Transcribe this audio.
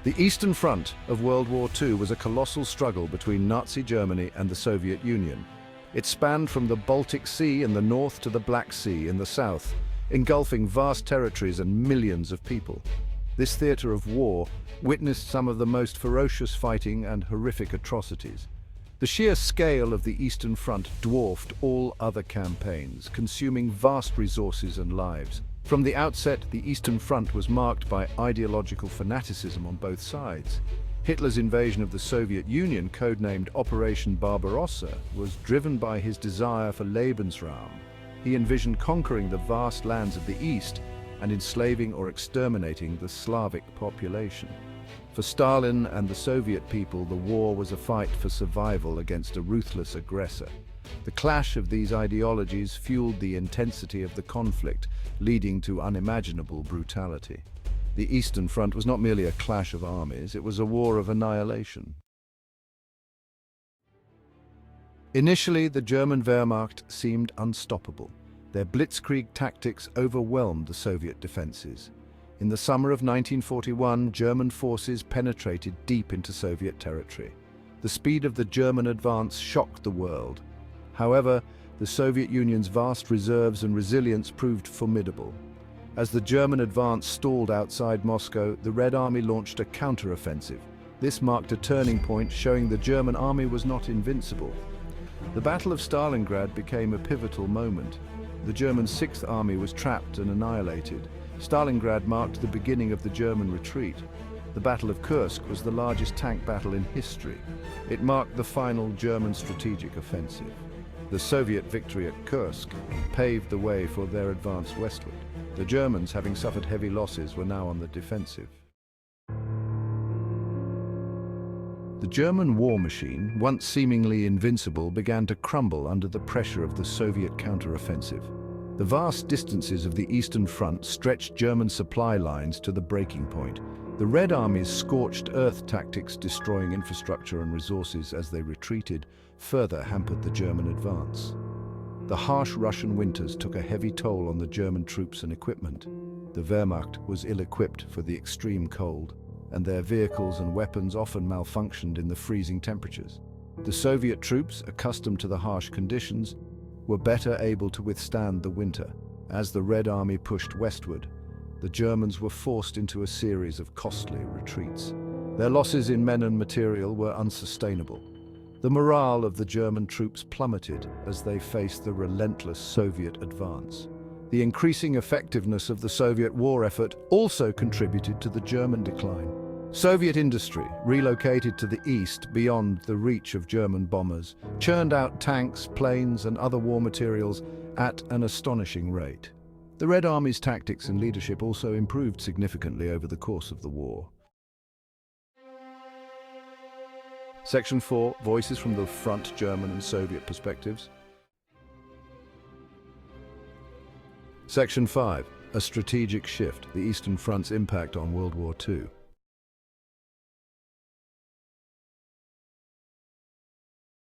The Eastern Front of World War II was a colossal struggle between Nazi Germany and the Soviet Union. It spanned from the Baltic Sea in the north to the Black Sea in the south, engulfing vast territories and millions of people. This theater of war witnessed some of the most ferocious fighting and horrific atrocities. The sheer scale of the Eastern Front dwarfed all other campaigns, consuming vast resources and lives. From the outset, the Eastern Front was marked by ideological fanaticism on both sides. Hitler's invasion of the Soviet Union, codenamed Operation Barbarossa, was driven by his desire for Lebensraum. He envisioned conquering the vast lands of the East and enslaving or exterminating the Slavic population. For Stalin and the Soviet people, the war was a fight for survival against a ruthless aggressor. The clash of these ideologies fueled the intensity of the conflict, leading to unimaginable brutality. The Eastern Front was not merely a clash of armies, it was a war of annihilation. Initially, the German Wehrmacht seemed unstoppable. Their Blitzkrieg tactics overwhelmed the Soviet defenses. In the summer of 1941, German forces penetrated deep into Soviet territory. The speed of the German advance shocked the world. However, the Soviet Union's vast reserves and resilience proved formidable. As the German advance stalled outside Moscow, the Red Army launched a counteroffensive. This marked a turning point, showing the German army was not invincible. The Battle of Stalingrad became a pivotal moment. The German Sixth Army was trapped and annihilated. Stalingrad marked the beginning of the German retreat. The Battle of Kursk was the largest tank battle in history. It marked the final German strategic offensive. The Soviet victory at Kursk paved the way for their advance westward. The Germans, having suffered heavy losses, were now on the defensive. The German war machine, once seemingly invincible, began to crumble under the pressure of the Soviet counteroffensive. The vast distances of the Eastern Front stretched German supply lines to the breaking point. The Red Army's scorched earth tactics, destroying infrastructure and resources as they retreated, further hampered the German advance. The harsh Russian winters took a heavy toll on the German troops and equipment. The Wehrmacht was ill-equipped for the extreme cold, and their vehicles and weapons often malfunctioned in the freezing temperatures. The Soviet troops, accustomed to the harsh conditions, were better able to withstand the winter. As the Red Army pushed westward, the Germans were forced into a series of costly retreats. Their losses in men and material were unsustainable. The morale of the German troops plummeted as they faced the relentless Soviet advance. The increasing effectiveness of the Soviet war effort also contributed to the German decline. Soviet industry, relocated to the east beyond the reach of German bombers, churned out tanks, planes, and other war materials at an astonishing rate. The Red Army's tactics and leadership also improved significantly over the course of the war. Section 4, Voices from the Front, German and Soviet Perspectives. Section 5, A Strategic Shift, the Eastern Front's Impact on World War II.